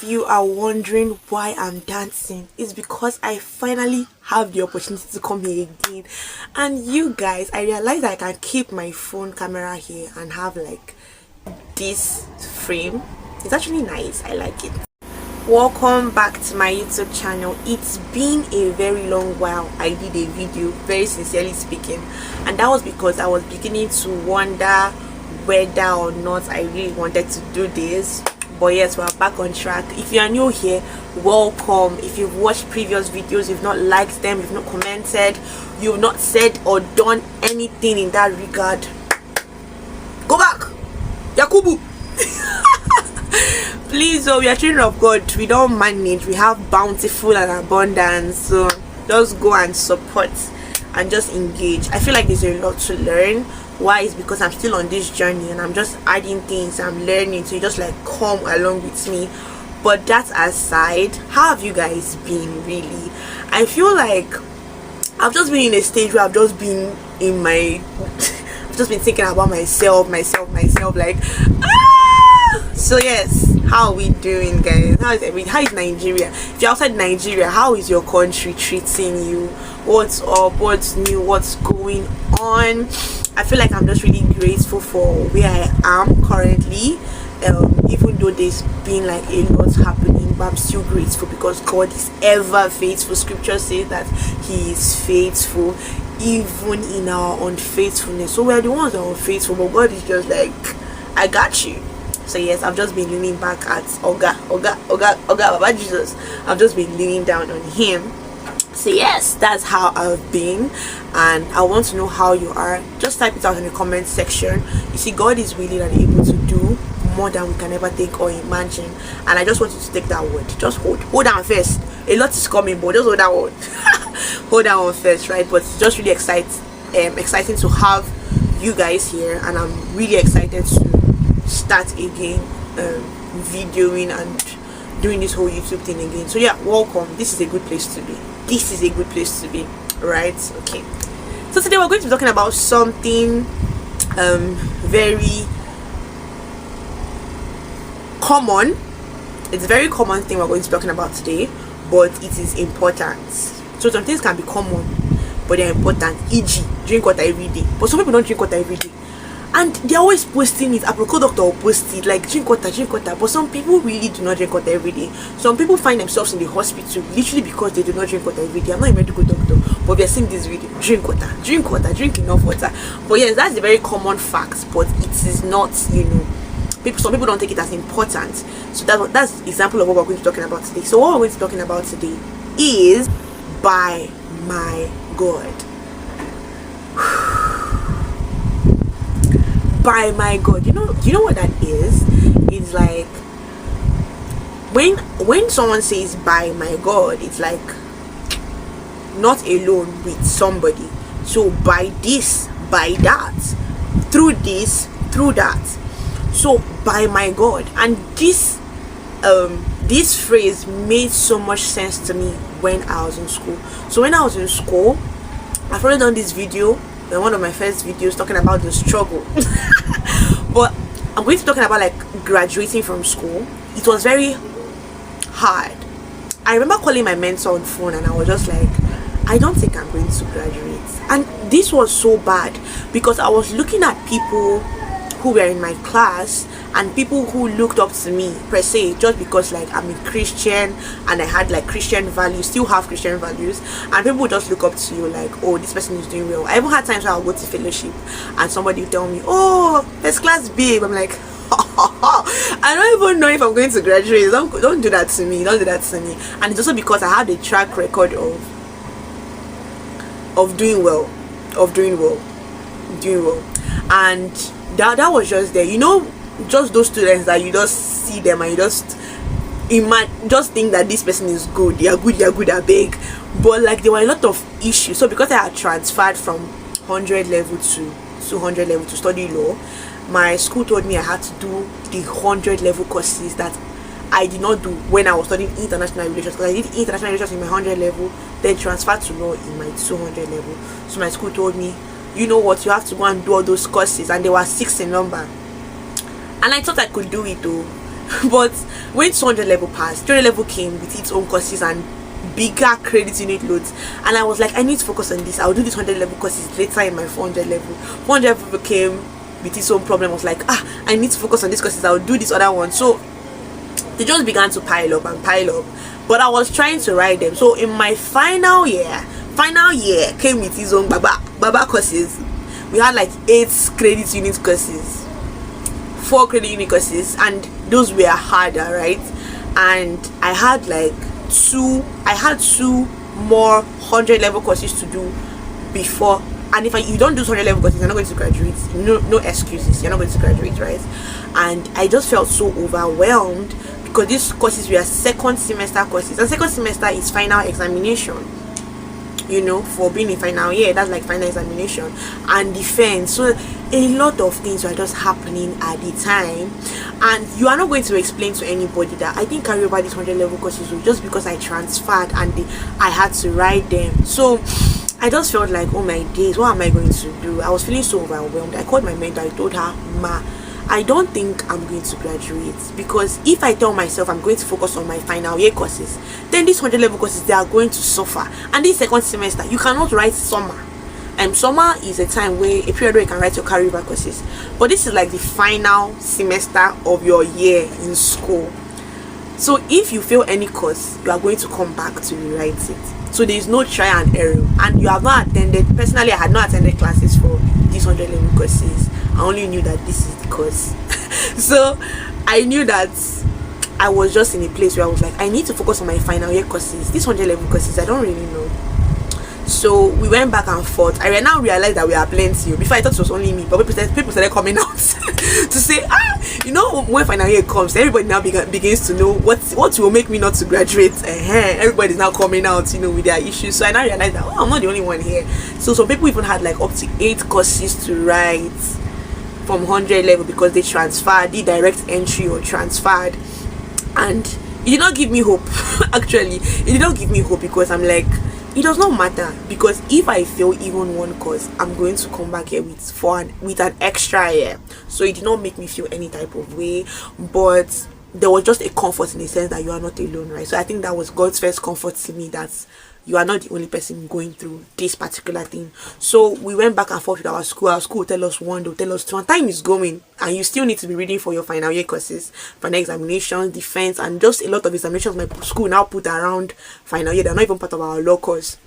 you are wondering why I'm dancing, it's because I finally have the opportunity to come here again. And you guys, I realized I can keep my phone camera here and have like this frame. It's actually nice. I like it. Welcome back to my YouTube channel. It's been a very long while I did a video, very sincerely speaking, and that was because I was beginning to wonder whether or not I really wanted to do this. But yes, we're back on track. If you are new here, welcome. If you've watched previous videos, you've not liked them, you've not commented, you've not said or done anything in that regard, go back, Yakubu. Please, we are children of God. We don't manage. We have bountiful and abundance. So just go and support and just engage. I feel like there's a lot to learn. Why? Is because I'm still on this journey and I'm just adding things, I'm learning, so you just like come along with me. But that aside, how have you guys been? Really, I feel like I've just been in a stage where I've just been in my I've just been thinking about myself, like so yes, how are we doing, guys? How is Nigeria? If you're outside Nigeria, how is your country treating you? What's up? What's new? What's going on? I feel like I'm just really grateful for where I am currently, even though there's been like a lot happening, but I'm still grateful because God is ever faithful. Scripture says that He is faithful even in our unfaithfulness. So we're the ones that are unfaithful, but God is just like, I got you. So yes, I've just been leaning back at Oga Baba Jesus. I've just been leaning down on Him. So yes, that's how I've been, and I want to know how you are. Just type it out in the comment section. You see, God is willing and able to do more than we can ever think or imagine, and I just want you to take that word. Just hold on first. A lot is coming, but just hold that word. Hold that one first, right? But it's just really exciting to have you guys here, and I'm really excited to start again videoing and doing this whole YouTube thing again. So yeah, welcome. This is a good place to be. Right? Okay, so today we're going to be talking about something very common. It's a very common thing we're going to be talking about today, but it is important. So some things can be common but they're important, e.g. drink water every day, but some people don't drink water every day and they're always posting it. A Aproko doctor will post it like drink water, but some people really do not drink water every day. Some people find themselves in the hospital literally because they do not drink water every day. I'm not a medical doctor, but we are seeing this video. Drink water, drink enough water. But yes, that's a very common fact, but it is not, some people don't take it as important. So that's example of what we're going to be talking about today. So what we're going to be talking about today is by my God. By my God, you know what that is? It's like when someone says by my God, it's like not alone with somebody. So by this, by that, through this, through that. So by my God, and this phrase made so much sense to me when I was in school. So when I was in school, I've already done this video, one of my first videos, talking about the struggle. But I'm going to be talking about like graduating from school. It was very hard. I remember calling my mentor on phone and I was just like, I don't think I'm going to graduate. And this was so bad because I was looking at people who were in my class and people who looked up to me per se, just because like I'm a Christian and I had like Christian values, still have Christian values, and people would just look up to you like, oh, this person is doing well. I even had times where I'll go to fellowship and somebody would tell me, oh, first class babe. I'm like, I don't even know if I'm going to graduate. Don't do that to me. Don't do that to me. And it's also because I have a track record of doing well, and that was just there, just those students that you just see them and you just think that this person is good, they are good, I beg. But like there were a lot of issues. So because I had transferred from 100 level to 200 level to study law, my school told me I had to do the 100 level courses that I did not do when I was studying international relations, because I did international relations in my 100 level, then transferred to law in my 200 level. So my school told me, you know what, you have to go and do all those courses, and there were 6 in number. And I thought I could do it though. But when 200 level passed, 300 level came with its own courses and bigger credit unit loads, and I was like, I need to focus on this. I'll do this 100 level courses later in my 400 level. 400 level came with its own problem. I was like, I need to focus on this courses. I'll do this other one. So they just began to pile up and pile up, but I was trying to write them. So in my final year came with its own baba courses. We had like 8 credit unit courses, 4 credit unit courses, and those were harder, right? And I had like 2 more 100 level courses to do before. And if you don't do 100 level courses, you're not going to graduate. No excuses, you're not going to graduate, right? And I just felt so overwhelmed because these courses were second semester courses, and second semester is final examination, for being in final year. That's like final examination and defense. So a lot of things were just happening at the time, and you are not going to explain to anybody that I didn't carry over these 100 level courses just because I transferred and I had to write them. So I just felt like, oh my days, what am I going to do? I was feeling so overwhelmed. I called my mentor. I told her, Ma, I don't think I'm going to graduate, because if I tell myself I'm going to focus on my final year courses, then these 100 level courses, they are going to suffer. And this second semester, you cannot write summer. Summer is a time where a period where you can write your carryover courses, but this is like the final semester of your year in school. So if you fail any course, you are going to come back to rewrite it. So there is no try and error, and you have not attended. Personally, I had not attended classes for these 100 level courses. I only knew that this is the course. So I knew that I was just in a place where I was like, I need to focus on my final year courses. These 100 level courses, I don't really know. So we went back and forth. I now realized that we are plenty. Before I thought it was only me, but people started coming out to say, when final year comes, everybody now begins to know what will make me not to graduate. Everybody's now coming out, with their issues. So I now realized that I'm not the only one here. So some people even had like up to 8 courses to write from 100 level because they transferred, the direct entry or transferred, and it did not give me hope. Actually, it did not give me hope, because I'm like, it does not matter, because if I fail even one course, I'm going to come back here with an extra year. So it did not make me feel any type of way, but there was just a comfort in the sense that you are not alone, right? So I think that was God's first comfort to me, that you are not the only person going through this particular thing. So we went back and forth with our school. Our school will tell us 1, they'll tell us 2, and time is going, and you still need to be reading for your final year courses, final examinations, defense, and just a lot of examinations my school now put around final year. They're not even part of our law course.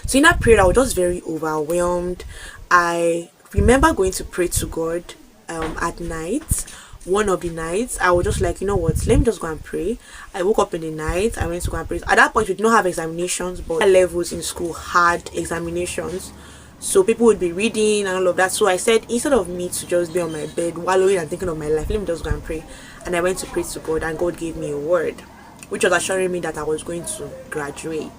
So in that period, I was just very overwhelmed. I remember going to pray to God at night. One of the nights, I was just like, you know what, let me just go and pray. I woke up in the night, I went to go and pray. At that point, we did not have examinations, but levels in school had examinations, so people would be reading and all of that. So I said, instead of me to just be on my bed wallowing and thinking of my life, let me just go and pray. And I went to pray to God, and God gave me a word, which was assuring me that I was going to graduate.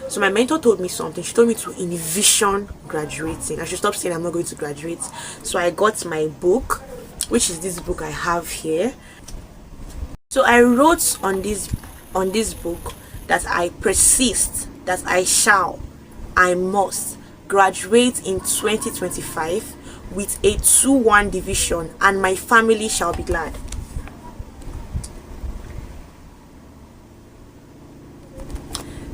So my mentor told me something. She told me to envision graduating. I should stop saying I'm not going to graduate. So I got my book, which is this book I have here. So I wrote on this book that I persist, that I must graduate in 2025 with a 2-1 division, and my family shall be glad.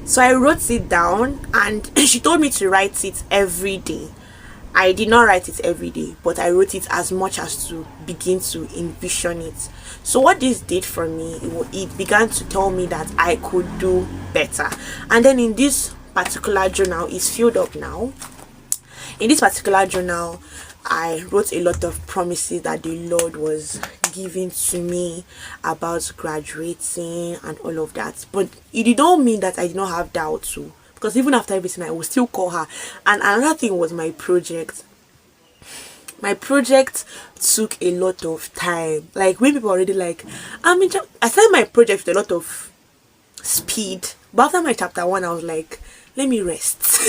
So I wrote it down, and she told me to write it every day. I did not write it every day, but I wrote it as much as to begin to envision it. So what this did for me, it began to tell me that I could do better. And then in this particular journal, it's filled up now. In this particular journal, I wrote a lot of promises that the Lord was giving to me about graduating and all of that. But it did not mean that I did not have doubt too, because even after everything, I will still call her. And another thing was my project. My project took a lot of time. Like, when people already like, I started my project with a lot of speed, but after my chapter 1, I was like, let me rest.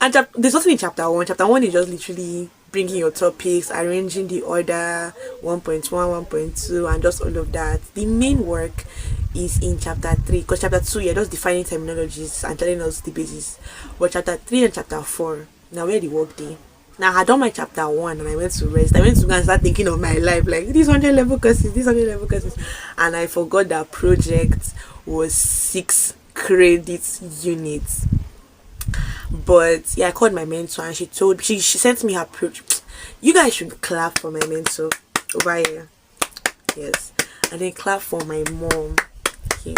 And there's nothing in chapter 1. Chapter 1 is just literally bringing your topics, arranging the order, 1.1, 1.2, and just all of that. The main work is in chapter 3, because chapter 2, you're just defining terminologies and telling us the basis. But chapter 3 and chapter 4, now where the work day. Now I had done my chapter 1 and I went to rest. I went to go and start thinking of my life, like these 100 level courses, these 100 level courses, and I forgot that project was 6 credit units. But yeah, I called my mentor and she sent me her project. You guys should clap for my mentor over here. Yes. And then clap for my mom here.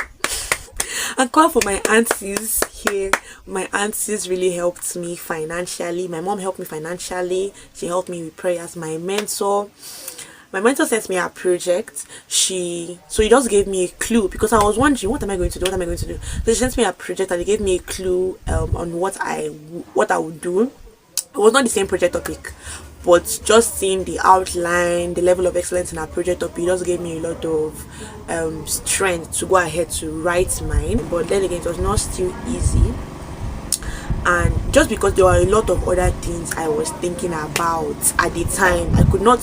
And clap for my aunties here. My aunties really helped me financially. My mom helped me financially. She helped me with prayers. My mentor sent me a project. She just gave me a clue, because I was wondering, what am I going to do? So she sent me a project and they gave me a clue on what I would do. It was not the same project topic, but just seeing the outline, the level of excellence in our project topic just gave me a lot of strength to go ahead to write mine. But then again, it was not still easy, and just because there were a lot of other things I was thinking about at the time, I could not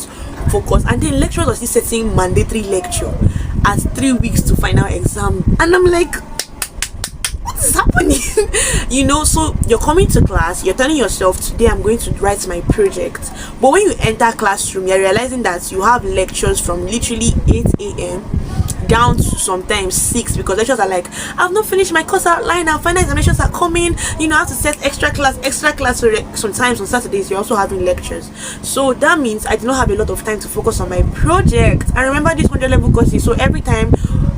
focus. And then lecturers are still setting mandatory lecture as 3 weeks to final exam, and I'm like, is happening? So you're coming to class, you're telling yourself, today I'm going to write my project, but when you enter classroom, you're realizing that you have lectures from literally 8 a.m. down to sometimes 6, because lectures are like, I've not finished my course outline, our final examinations are coming, I have to set extra class. So sometimes on Saturdays you're also having lectures, so that means I did not have a lot of time to focus on my project. I remember these 100-level courses, so every time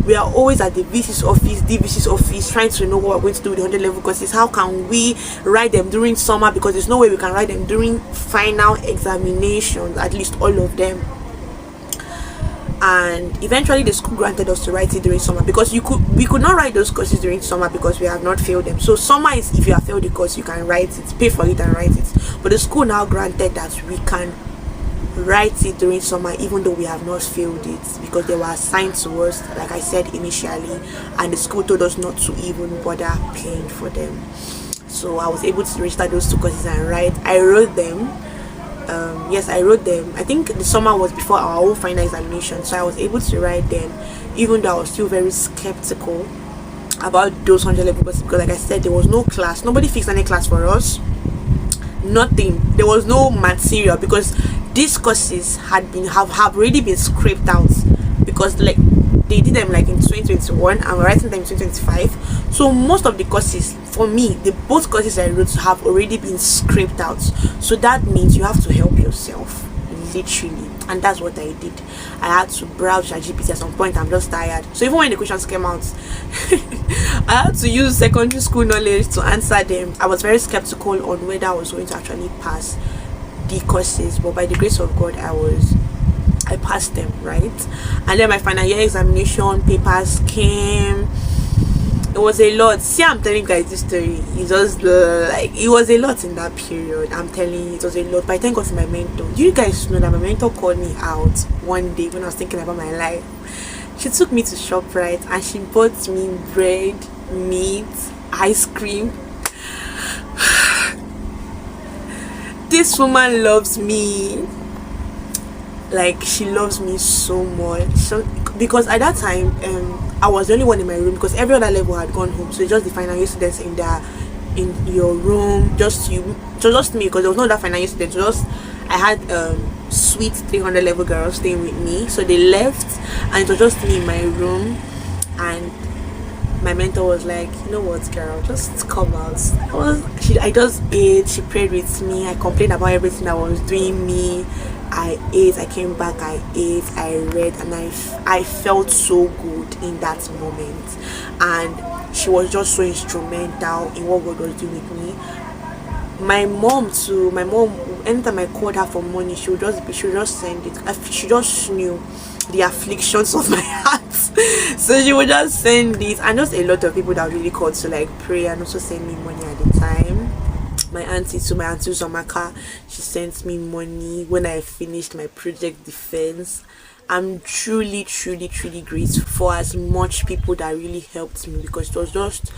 we are always at the VC's office, DVC's office, trying to know what we're going to do with the 100-level courses. How can we write them during summer? Because there's no way we can write them during final examinations, at least all of them. And eventually the school granted us to write it during summer, because we could not write those courses during summer because we have not failed them. So summer is, if you have failed the course, you can write it, pay for it and write it. But the school now granted that we can write it during summer even though we have not failed it, because they were assigned to us, like I said initially, and the school told us not to even bother paying for them. So I was able to register those 2 courses and write. I wrote them. Yes, I wrote them. I think the summer was before our whole final examination, so I was able to write them, even though I was still very skeptical about those 100-level courses, because like I said, there was no class. Nobody fixed any class for us. Nothing. There was no material, because these courses have already been scraped out, because like they did them like in 2021 and we're writing them in 2025. So most of the courses, for me, both courses I wrote have already been scraped out. So that means you have to help yourself, literally. And that's what I did. I had to browse ChatGPT at some point. I'm just tired. So even when the questions came out, I had to use secondary school knowledge to answer them. I was very skeptical on whether I was going to actually pass the courses, but by the grace of God, I passed them, right? And then my final year examination papers came. It was a lot. See, I'm telling you guys this story. It just it was a lot in that period. I'm telling you, it was a lot. But I thank God for my mentor. Do you guys know that my mentor called me out one day when I was thinking about my life? She took me to ShopRite and she bought me bread, meat, ice cream. This woman loves me. Like, she loves me so much. So because at that time I was the only one in my room, because every other level had gone home, so it's just the final year students in your room, just me, because there was no other final year students. I had sweet 300-level girls staying with me, so they left and it was just me in my room. And my mentor was like, you know what, girl, just come out. I just ate, she prayed with me, I complained about everything that was doing me. I ate, I came back, I ate, I read, and I felt so good in that moment. And she was just so instrumental in what God was doing with me. My mom too. My mom, anytime I called her for money, she would just send it. She just knew the afflictions of my heart, so she would just send it. And just a lot of people that really called to like pray and also send me money at the time. My auntie Zomaka, she sent me money when I finished my project defense. I'm truly grateful for as much people that really helped me, because it was just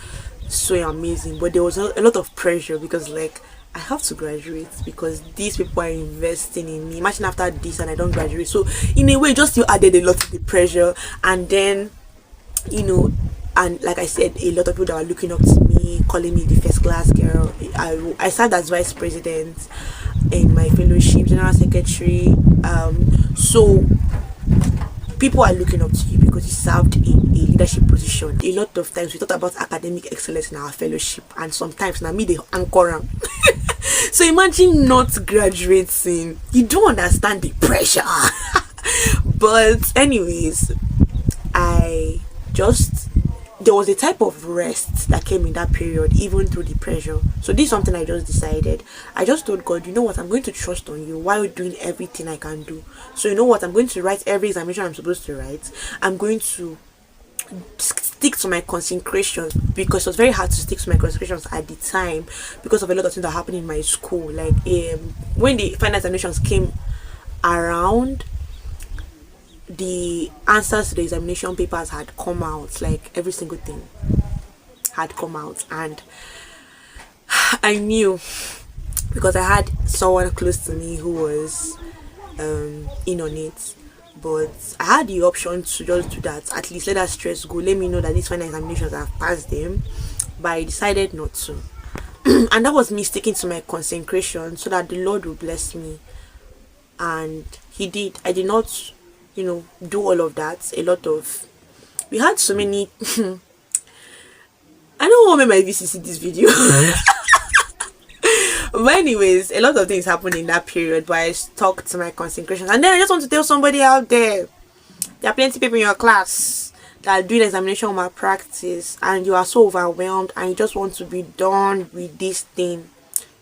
so amazing. But there was a lot of pressure, because like, I have to graduate, because these people are investing in me. Imagine after this and I don't graduate. So in a way, just you added a lot of the pressure. And then, and like I said, a lot of people that were looking up to me, me, calling me the first class girl. I served as vice president in my fellowship, general secretary. So people are looking up to you because you served in a leadership position. A lot of times we talk about academic excellence in our fellowship, and sometimes now me they anchor am. So imagine not graduating. You don't understand the pressure. But anyways, there was a type of rest that came in that period, even through the pressure. So this is something I just decided. I just told God, you know what, I'm going to trust on you while doing everything I can do. So you know what, I'm going to write every examination I'm supposed to write. I'm going to stick to my consecrations, because it was very hard to stick to my consecrations at the time because of a lot of things that happened in my school. Like when the final examinations came around, the answers to the examination papers had come out. Like every single thing had come out, and I knew, because I had someone close to me who was in on it. But I had the option to just do that, at least let that stress go, let me know that these final examinations I've passed them, but I decided not to. And that was me sticking to my consecration so that the Lord will bless me. And he did. I did not do all of that. We had so many I don't want my VC see this video. But anyways, a lot of things happened in that period, but I stuck to my consecration. And then I just want to tell somebody out there are plenty of people in your class that are doing examination malpractice, and you are so overwhelmed and you just want to be done with this thing.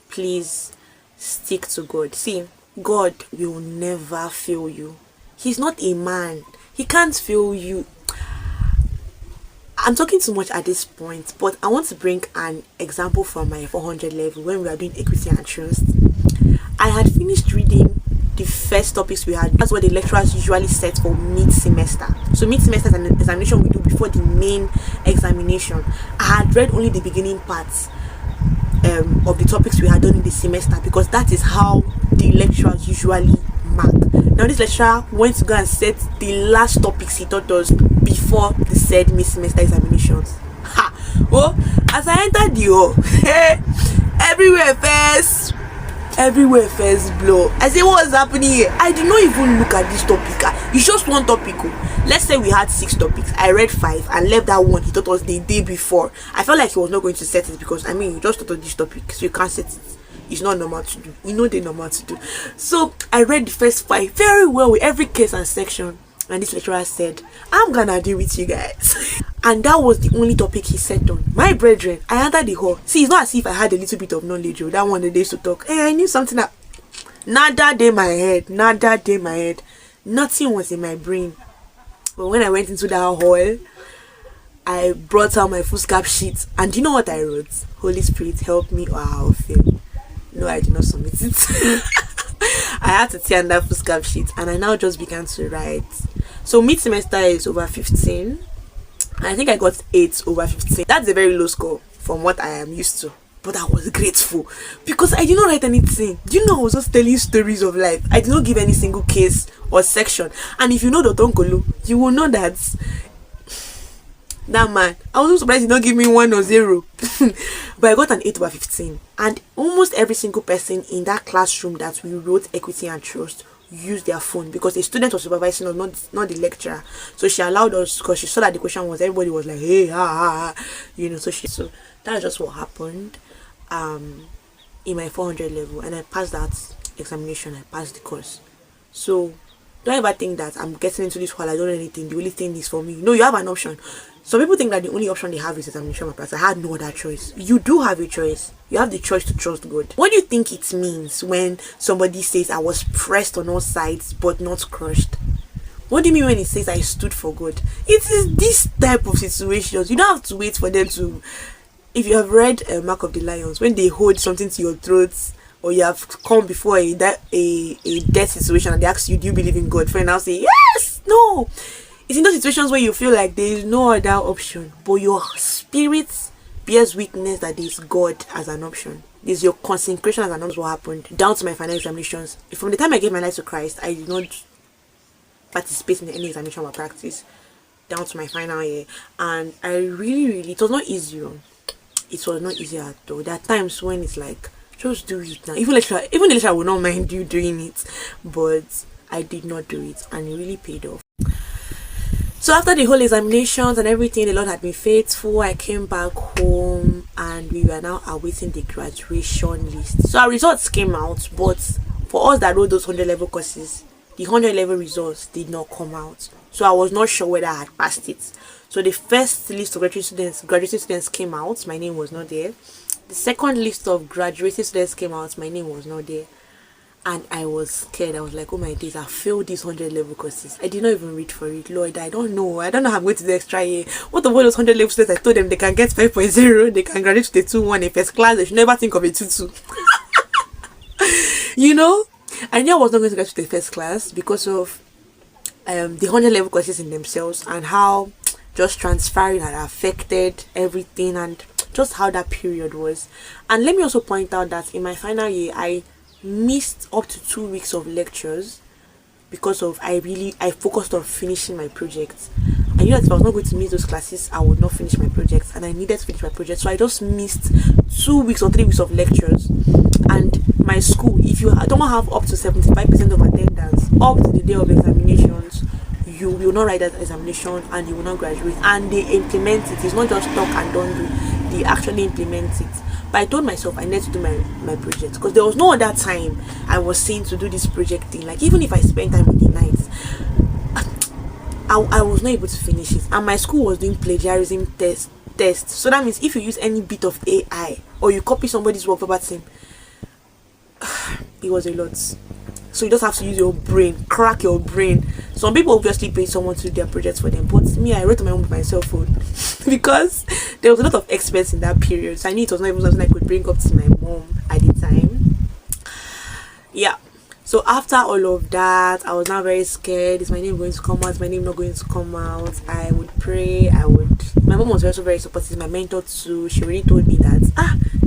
Please stick to God. See, God will never fail you. He's not a man. He can't fail you. I'm talking too much at this point, but I want to bring an example from my 400 level when we were doing equity and trust. I had finished reading the first topics we had. That's what the lecturers usually set for mid-semester. So mid-semester is an examination we do before the main examination. I had read only the beginning parts of the topics we had done in the semester, because that is how the lecturers usually mark. Now this lecturer went to go and set the last topics he taught us before the said mid-semester examinations. Well, as I entered the hall, everywhere first blow. I say, what is happening here? I did not even look at this topic. It's just one topic. Let's say we had 6 topics. I read 5 and left that one he taught us the day before. I felt like he was not going to set it, because you just taught us this topic, so you can't set it. It's not normal to do. We know they're normal to do. So I read the first 5 very well with every case and section, and this lecturer said, I'm gonna deal with you guys. And that was the only topic he said on. My brethren, I entered the hall. See, it's not as if I had a little bit of knowledge or that one the days to talk. I knew something that nada day my head. Nothing was in my brain. But when I went into that hall, I brought out my foolscap sheet, and do you know what I wrote? Holy Spirit, help me or I'll fail. No, I did not submit it. I had to tear that foolscap sheet, and I now just began to write. So mid-semester is over 15. I think I got 8 over 15. That's a very low score from what I am used to. But I was grateful because I did not write anything. Do you know, I was just telling stories of life. I did not give any single case or section. And if you know Dr. Nkolu, you will know that man, I was so surprised he did not give me 1 or 0. But I got an 8 over 15. And almost every single person in that classroom that we wrote equity and trust used their phone, because the student was supervising us, not the lecturer. So she allowed us, because she saw that the question was, everybody was like, hey, so that's just what happened in my 400 level, and I passed that examination. I passed the course. So don't ever think that I'm getting into this hall, I don't know anything, the only thing is for me. No, you have an option. Some people think that the only option they have is examination malpractice. I had no other choice. You do have a choice. You have the choice to trust God. What do you think it means when somebody says I was pressed on all sides but not crushed? What do you mean when it says I stood for God? It is this type of situations. You don't have to wait for them to. If you have read Mark of the Lions, when they hold something to your throat, or you have come before a death situation and they ask you, do you believe in God? Friend, I'll say yes. No. It's in those situations where you feel like there is no other option, but your spirit bears witness that there is God as an option. There's your consecration as an option. What happened down to my final examinations. From the time I gave my life to Christ, I did not participate in any examination malpractice down to my final year, and I really, it was not easy. it was not easy at all. There are times when it's like, just do it now. Even the lecturer will not mind you doing it, but I did not do it, and it really paid off. So after the whole examinations and everything, the Lord had been faithful. I came back home and we were now awaiting the graduation list. So our results came out, but for us that wrote those 100 level courses, the 100 level results did not come out. So I was not sure whether I had passed it. So the first list of graduating students came out. My name was not there. The second list of graduating students came out. My name was not there. And I was scared. I was like, oh my days, I failed these 100 level courses. I did not even read for it. Lord, I don't know how I'm going to do extra year. What of all those 100 level students? I told them they can get 5.0, they can graduate to the 2-1 in first class. They should never think of a 2-2. You know? I knew I was not going to get to the first class because of the 100 level courses in themselves, and how just transferring had affected everything, and just how that period was. And let me also point out that in my final year, I missed up to 2 weeks of lectures because of I focused on finishing my project. I knew that if I was not going to miss those classes, I would not finish my project, and I needed to finish my project. So I just missed 2 weeks or 3 weeks of lectures. And my school, if you don't have up to 75% of attendance up to the day of examinations, you will not write that examination and you will not graduate. And they implement it. It's not just talk and don't do. They actually implement it. But I told myself I needed to do my project, because there was no other time I was saying to do this project thing. Like, even if I spent time in the nights, I was not able to finish it. And my school was doing plagiarism test. So that means if you use any bit of AI or you copy somebody's work verbatim, it was a lot. So you just have to use your brain, crack your brain. Some people obviously pay someone to do their projects for them, but me, I wrote on my own with my cell phone because there was a lot of experts in that period. So I knew it was not even something I could bring up to my mom at the time. Yeah. So after all of that, I was now very scared. Is my name going to come out? Is my name not going to come out? I would pray. My mom was also very supportive. My mentor too. She already told me that,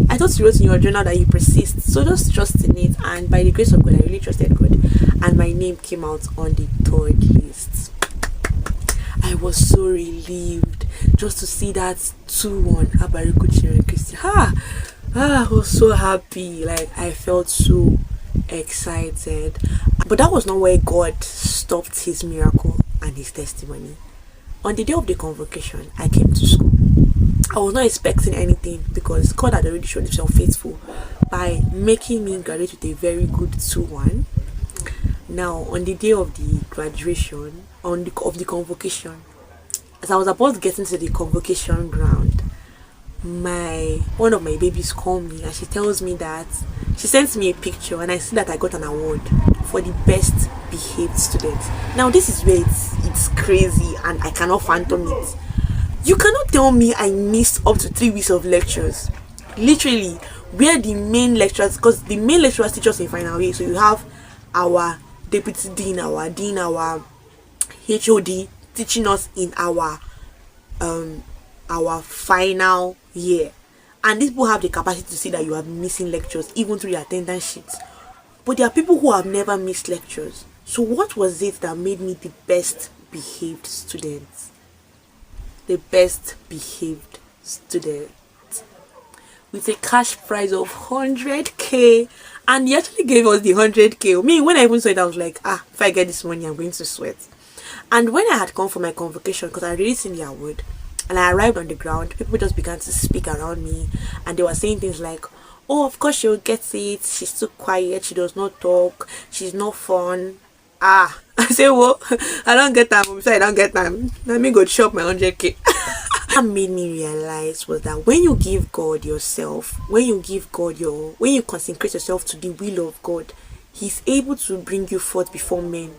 I thought you wrote in your journal that you persist. So just trust in it. And by the grace of God, I really trusted God. And my name came out on the 3rd list. I was so relieved just to see that 2-1 Abarikuchi and Christy. I was so happy. Like, I felt so excited. But that was not where God stopped his miracle and his testimony. On the day of the convocation, I came to school. I was not expecting anything because God had already shown himself faithful by making me graduate with a very good 2-1. Now, on the day of the graduation, of the convocation, as I was about to get into the convocation ground, one of my babies called me and she tells me that she sends me a picture, and I see that I got an award for the best behaved student. Now this is where it's crazy and I cannot phantom it. You cannot tell me I missed up to 3 weeks of lectures. Literally, where the main lecturers, because the main lecturers teach us in final year, so you have our deputy dean, our dean, our HOD teaching us in our final year, and these people have the capacity to see that you are missing lectures even through your attendance sheets. But there are people who have never missed lectures. So what was it that made me the best behaved student? The best behaved student with a cash prize of 100k, and he actually gave us the 100k. Me, when I even saw it, I was like, if I get this money, I'm going to sweat. And when I had come for my convocation, because I had already seen the award, and I arrived on the ground, people just began to speak around me, and they were saying things like, oh, of course she'll get it, she's too quiet, she does not talk, she's not fun. I say, well, I don't get time. So I don't get time. Let me go shop my 100k. What made me realize was that when you give God yourself, when you consecrate yourself to the will of God, he's able to bring you forth before men.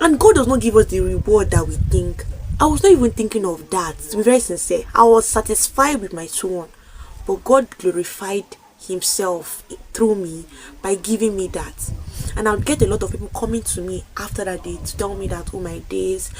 And God does not give us the reward that we think. I was not even thinking of that, to be very sincere. I was satisfied with my 2-1, but God glorified himself through me by giving me that. And I would get a lot of people coming to me after that day to tell me that, oh my days,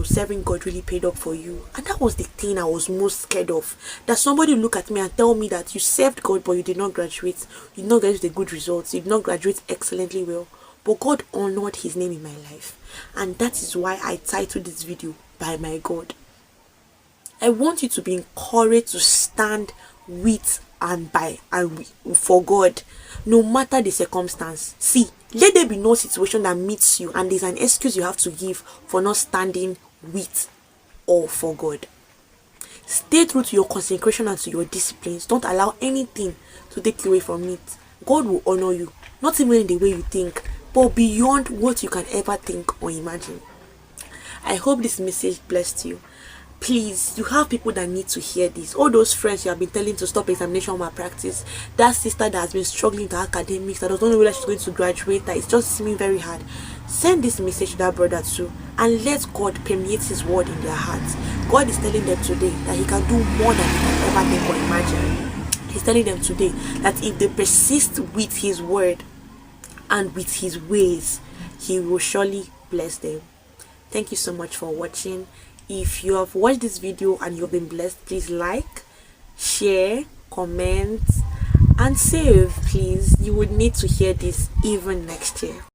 serving God really paid up for you. And that was the thing I was most scared of, that somebody look at me and tell me that you served God but you did not graduate, you did not graduate with good results, you did not graduate excellently well, but God honored his name in my life. And that is why I titled this video, By My God. I want you to be encouraged to stand with and by and for God, no matter the circumstance. See, let there be no situation that meets you and there's an excuse you have to give for not standing with or for God. Stay true to your consecration and to your disciplines. Don't allow anything to take you away from it. God will honor you, not even in the way you think, but beyond what you can ever think or imagine. I hope this message blessed you. Please, you have people that need to hear this. All those friends you have been telling to stop examination malpractice, that sister that has been struggling with her academics, that doesn't know whether she's going to graduate, that it's just seeming very hard. Send this message to that brother too, and let God permeate his word in their hearts. God is telling them today that he can do more than they can ever think or imagine. He's telling them today that if they persist with his word and with his ways, he will surely bless them. Thank you so much for watching. If you have watched this video and you've been blessed, please like, share, comment, and save, please. You would need to hear this even next year.